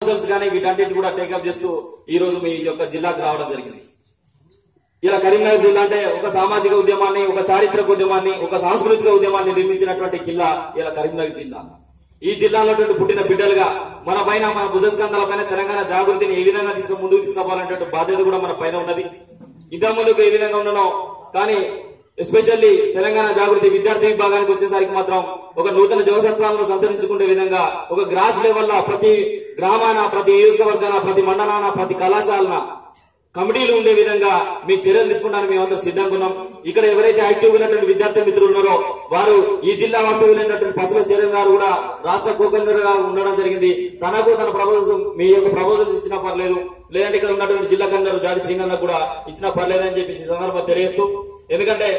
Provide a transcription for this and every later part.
సమస్యలు కానీ వీటన్నిటి కూడా టేకప్ చేస్తూ ఈ రోజు మీ యొక్క జిల్లాకు రావడం జరిగింది. ఇలా కరీంనగర్ జిల్లా అంటే ఒక సామాజిక ఉద్యమాన్ని, ఒక చారిత్రక ఉద్యమాన్ని, ఒక సాంస్కృతిక ఉద్యమాన్ని నిర్మించినటువంటి జిల్లా ఇలా కరీంనగర్ జిల్లా. ఈ జిల్లాలో పుట్టిన బిడ్డలుగా మన పైన, మన భుజస్కంధాల పైన తెలంగాణ జాగృతిని ఏ విధంగా ముందుకు తీసుకోవాలనే బాధ్యత కూడా మన పైన ఉన్నది. ఇంత ముందుకు ఏ విధంగా ఉన్నానో కానీ ఎస్పెషల్లీ తెలంగాణ జాగృతి విద్యార్థి విభాగానికి వచ్చేసరికి మాత్రం ఒక నూతన జవసత్వాలను సంతరించుకునే విధంగా ఒక గ్రాస్ లెవెల్ ప్రతి గ్రామాన, ప్రతి నియోజకవర్గాన, ప్రతి మండలాన, ప్రతి కళాశాలన కమిటీలు ఉండే విధంగా మీ చర్యలు తీసుకోవడానికి మేమందరూ సిద్ధంగా ఉన్నాం. ఇక్కడ ఎవరైతే యాక్టివ్ ఉన్నటువంటి విద్యార్థి మిత్రులు ఉన్నారో వారు ఈ జిల్లా వాస్తవ్యులైనటువంటి పసుల చరణ్ గారు కూడా రాష్ట్ర కోకన్నర్ గా ఉండడం జరిగింది. తనకు తన ప్రపోజల్స్, మీ యొక్క ప్రపోజల్స్ ఇచ్చినా పర్లేదు, లేదంటే ఇక్కడ ఉన్నటువంటి జిల్లా కన్నర్ జాడి శ్రీగన్న కూడా ఇచ్చినా పర్లేదు అని చెప్పేసి ఈ సందర్భంగా తెలియజేస్తూ, ఎందుకంటే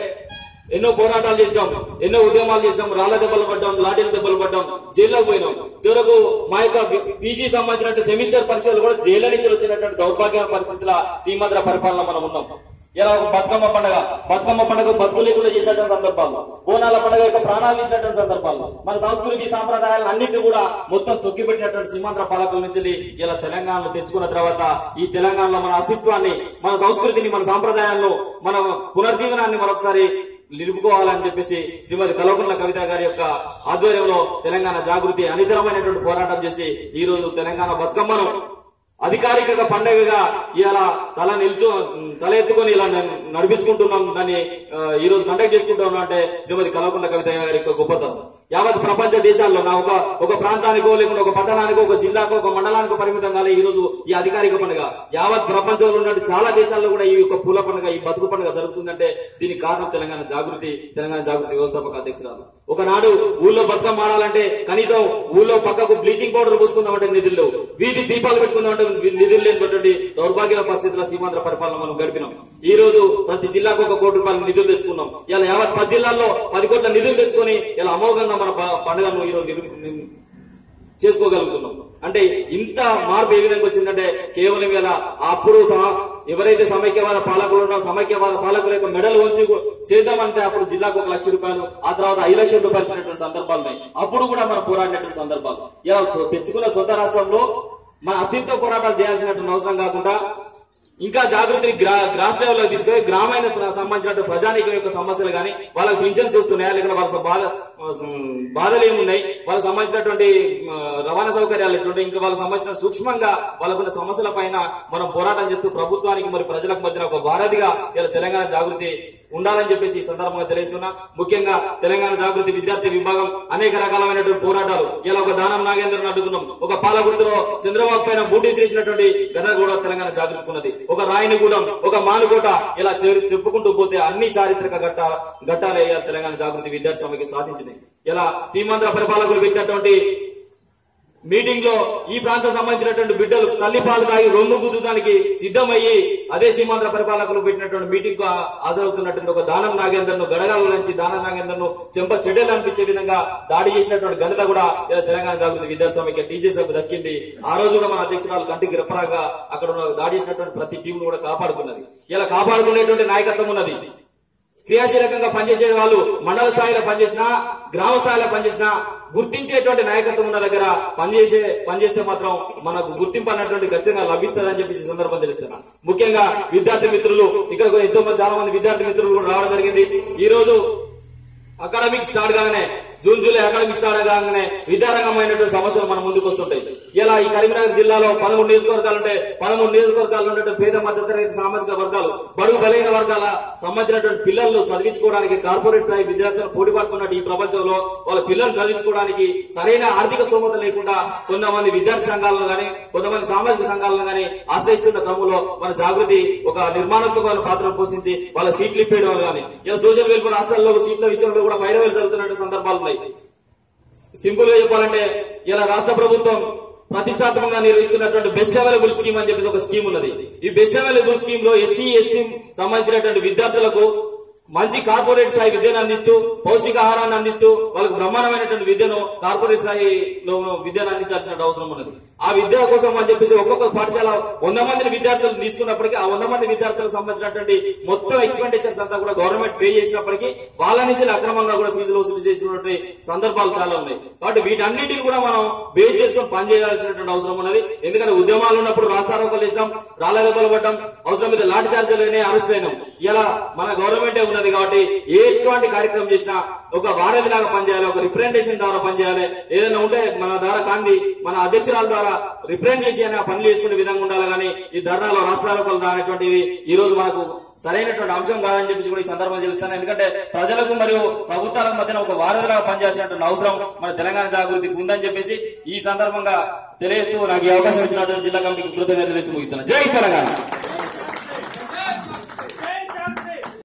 ఎన్నో పోరాటాలు చేసినాం, ఎన్నో ఉద్యమాలు చేసినాం, రాళ్ల దెబ్బలు పడ్డాం, లాఠీల దెబ్బలు పడ్డాం, జైల్లోకి పోయినాం. చివరకు మా యొక్క పీజీ సంబంధించినటువంటి సెమిస్టర్ పరీక్షలు కూడా జైలు నుంచి వచ్చినటువంటి దౌర్భాగ్యమైన పరిస్థితుల సీమాంధ్ర పరిపాలన మనం ఉన్నాం. ఇలా ఒక బతుకమ్మ పండుగ బతుకు లేకుండా చేసినటువంటి సందర్భాలు, బోనాల పండుగ యొక్క ప్రాణాలు తీసినటువంటి సందర్భాలు, మన సంస్కృతి సాంప్రదాయాలను అన్నింటినీ కూడా మొత్తం తొక్కిపెట్టినటువంటి సీమాంధ్ర పాలకుల నుంచి ఇలా తెలంగాణలో తెచ్చుకున్న తర్వాత ఈ తెలంగాణలో మన అస్తిత్వాన్ని, మన సంస్కృతిని, మన సాంప్రదాయాలను, మన పునర్జీవనాన్ని మరొకసారి నిలుపుకోవాలని చెప్పేసి శ్రీమతి కల్వకుంట్ల కవిత గారి యొక్క ఆధ్వర్యంలో తెలంగాణ జాగృతి అనితరమైనటువంటి పోరాటం చేసి ఈ రోజు తెలంగాణ బతుకమ్మను అధికారిక పండుగగా ఇలా తల ఎత్తుకొని ఇలా నడిపించుకుంటున్నాం. దాన్ని ఈ రోజు కండక్ట్ చేసుకుంటున్నాం అంటే శ్రీమతి కల్వకుంట్ల కవిత గారి యొక్క గొప్పతనం. యావత్ ప్రపంచ దేశాల్లో ఒక ప్రాంతానికో, లేకుండా ఒక పట్టణానికో, ఒక జిల్లాకో, ఒక మండలానికో పరిమితం కాలే ఈ రోజు ఈ అధికారిక పండుగ. యావత్ ప్రపంచంలో ఉన్న చాలా దేశాల్లో కూడా ఈ యొక్క పూల పండుగ, ఈ బతుకు పండుగ జరుగుతుందంటే దీనికి కారణం తెలంగాణ జాగృతి వ్యవస్థాపక అధ్యక్షురాలు. ఒకనాడు ఊళ్ళో బతుకమ్మ ఆడాలంటే కనీసం ఊళ్ళో పక్కకు బ్లీచింగ్ పౌడర్ పూసుకుందామంటే నిధులు, వీధి దీపాలు పెట్టుకుందామంటే నిధులు లేనటువంటి దౌర్భాగ్య పరిస్థితుల సీమాంధ్ర పరిపాలన మనం గడిపినాం. ఈ రోజు ప్రతి జిల్లాకు 1 కోటి రూపాయల నిధులు తెచ్చుకున్నాం. ఇలా యావత్ 10 జిల్లాల్లో 10 కోట్ల నిధులు తెచ్చుకొని ఇలా అమోఘంగా మన పండుగను ఈరోజు చేసుకోగలుగుతున్నాం. అంటే ఇంత మార్పు ఏ విధంగా వచ్చిందంటే కేవలం ఇలా అప్పుడు ఎవరైతే సమైక్యవాద పాలకులు ఉన్నారో సమైక్యవాద పాలకుల యొక్క మెడలు వంచి చేద్దామంటే అప్పుడు జిల్లాకు 1 లక్ష రూపాయలు, ఆ తర్వాత 5 లక్షల రూపాయలు ఇచ్చినటువంటి సందర్భాలు ఉన్నాయి. అప్పుడు కూడా మనం పోరాడినటువంటి సందర్భాలు. ఇలా తెచ్చుకున్న సొంత రాష్ట్రంలో మన అస్తిత్వ పోరాటాలు చేయాల్సినటువంటి అవసరం కాకుండా ఇంకా జాగృతిని గ్రాస్ లెవెల్లో తీసుకొని గ్రామీణ సంబంధించిన ప్రజానీకం యొక్క సమస్యలు కానీ, వాళ్ళకి పింఛన్స్ వస్తున్నాయా, లేకపోతే వాళ్ళ బాధలు ఏమున్నాయి, వాళ్ళకి సంబంధించినటువంటి రవాణా సౌకర్యాలు ఎట్లుంటాయి, ఇంకా వాళ్ళకి సంబంధించిన సూక్ష్మంగా వాళ్ళకున్న సమస్యల పైన మనం పోరాటం చేస్తూ ప్రభుత్వానికి మరి ప్రజలకు మధ్యన ఒక వారధిగా ఇలా తెలంగాణ జాగృతి ఉండాలని చెప్పేసి ఈ సందర్భంగా తెలియజేస్తున్నా. ముఖ్యంగా తెలంగాణ జాగృతి విద్యార్థి విభాగం అనేక రకాలైనటువంటి పోరాటాలు, ఇలా ఒక దానం నాగేంద్రను అడ్డుకున్నాం, ఒక పాలగుర్తులో చంద్రబాబు పైన బూటీ చేసినటువంటి ఘటన కూడా తెలంగాణ జాగృతికి ఉన్నది. ఒక రాయనిగూడెం, ఒక మానుకోట, ఇలా చెప్పుకుంటూ పోతే అన్ని చారిత్రక ఘట్టాలే తెలంగాణ జాగృతి విద్యార్థి సమైక్య సాధించింది. ఇలా సీమాంధ్ర పరిపాలకులు పెట్టినటువంటి మీటింగ్ లో ఈ ప్రాంతం సంబంధించినటువంటి బిడ్డలు తల్లి పాలు తాగి రొమ్ము గుద్దుదానికి సిద్ధమయ్యి అదే సీమాంధ్ర పరిపాలకులు పెట్టినటువంటి మీటింగ్ కు హాజరవుతున్నటువంటి ఒక దానం నాగేందర్ను, గడగాల నుంచి దానం నాగేందర్ను చెంప చెడ్డలు అనిపించే విధంగా దాడి చేసినటువంటి ఘనత కూడా తెలంగాణ జాగృతి విద్యార్థి సమైక్య టీజేసీకి దక్కింది. ఆ రోజు కూడా మన అధ్యక్షురాలు కంటికి రెప్పరాగా అక్కడ దాడి చేసినటువంటి ప్రతి టీం కూడా కాపాడుకున్నది. ఇలా కాపాడుకునేటువంటి నాయకత్వం ఉన్నది. క్రియాశీలకంగా పనిచేసే వాళ్ళు మండల స్థాయిలో పనిచేసినా, గ్రామ స్థాయిలో పనిచేసినా గుర్తించేటువంటి నాయకత్వం ఉన్న దగ్గర పనిచేస్తే మాత్రం మనకు గుర్తింపు అన్నటువంటి ఖచ్చితంగా లభిస్తుందని చెప్పేసి సందర్భం తెలుస్తున్నా. ముఖ్యంగా విద్యార్థి మిత్రులు ఇక్కడ చాలా మంది విద్యార్థి మిత్రులు కూడా రావడం జరిగింది. ఈ రోజు అకాడమిక్ స్టార్ట్ కాగానే, జూన్ జూలై అకాడమిక్ స్టార్ట్ కాగానే విద్యారంగమైనటువంటి సమస్యలు మన ముందుకు వస్తుంటాయి. ఇలా ఈ కరీంనగర్ జిల్లాలో 13 నియోజకవర్గాలు ఉంటే 13 నియోజకవర్గాల్లో ఉన్నటువంటి పేద మధ్యతరగతి సామాజిక వర్గాలు, బడుగు బలైన వర్గాల సంబంధించినటువంటి పిల్లలను చదివించుకోవడానికి కార్పొరేట్ స్థాయి విద్యార్థులు పోటీ పడుతున్నట్టు ఈ ప్రపంచంలో వాళ్ళ పిల్లలు చదివించుకోవడానికి సరైన ఆర్థిక స్తోమత లేకుండా కొంతమంది విద్యార్థి సంఘాలను గానీ, కొంతమంది సామాజిక సంఘాలను గానీ ఆశ్రయిస్తున్న క్రమంలో మన జాగృతి ఒక నిర్మాణాత్మకమైన పాత్ర పోషించి వాళ్ళ సీట్లు ఇప్పేయడం కానీ, ఇలా సోషల్ వెల్ఫేర్ హాస్టల్లో సీట్ల విషయంలో కూడా ఫైనల్ జరుగుతున్న సందర్భాలు ఉన్నాయి. సింపుల్ గా చెప్పాలంటే ఇలా రాష్ట్ర ప్రభుత్వం ప్రతిష్టాత్మకంగా నిర్వహిస్తున్నటువంటి బెస్ట్ అవైలబుల్ స్కీమ్ అని చెప్పేసి ఒక స్కీమ్ ఉన్నది. ఈ బెస్ట్ అవైలబుల్ స్కీమ్ లో ఎస్సీ ఎస్టీ సంబంధించినటువంటి విద్యార్థులకు మంచి కార్పొరేట్ స్థాయి విద్యను అందిస్తూ, పౌష్టికాహారాన్ని అందిస్తూ వాళ్ళకు బ్రహ్మాండమైనటువంటి విద్యను కార్పొరేట్ స్థాయిలో విద్యను అందించాల్సిన అవసరం ఉన్నది. ఆ విద్య కోసం అని చెప్పేసి ఒక్కొక్క పాఠశాల 100 మంది విద్యార్థులు తీసుకున్నప్పటికీ ఆ 100 మంది విద్యార్థులకు సంబంధించినటువంటి మొత్తం ఎక్స్పెండిచర్స్ అంతా కూడా గవర్నమెంట్ పే చేసినప్పటికీ వాళ్ళ నుంచి అక్రమంగా కూడా ఫీజులు వసూలు చేసినటువంటి సందర్భాలు చాలా ఉన్నాయి. కాబట్టి వీటన్నిటిని కూడా మనం బేస్ చేసుకుని పనిచేయాల్సినటువంటి అవసరం ఉన్నది. ఎందుకంటే ఉద్యమాలు ఉన్నప్పుడు రాస్తారోకలు ఇస్తాం, రాళ్ల దెబ్బలు పడ్డాం, అవసరం మీద లాఠీ చార్జీలు అయినాయి, అరెస్ట్ అయినాం. ఇలా మన గవర్నమెంటే ఉన్నది కాబట్టి ఎటువంటి కార్యక్రమం చేసినా ఒక వారధి లాగా పనిచేయాలి, ఒక రిప్రజెంటేషన్ ద్వారా పనిచేయాలి. ఏదైనా ఉంటే మన ద్వారా కాండి మన అధ్యక్షురాల ద్వారా రిప్రజెంట్ చేసి ఆ పనులు చేసుకునే విధంగా ఉండాలి. కానీ ఈ ధర్నాలో రాష్ట్రారోకలు అనేటువంటిది ఈ రోజు మనకు సరైనటువంటి అంశం కాదని చెప్పేసి కూడా ఈ సందర్భంగా తెలుస్తాను. ఎందుకంటే ప్రజలకు మరియు ప్రభుత్వాల మధ్యన ఒక వారధిలాగా పనిచేయాల్సినటువంటి అవసరం మన తెలంగాణ జాగృతికి ఉందని చెప్పేసి ఈ సందర్భంగా తెలియజేస్తూ నాకు ఈ అవకాశం ఇచ్చినటువంటి జిల్లా కమిటీకి కృతజ్ఞతలు తెలియజేస్తూ ముగిస్తున్నాను. జై తెలంగాణ.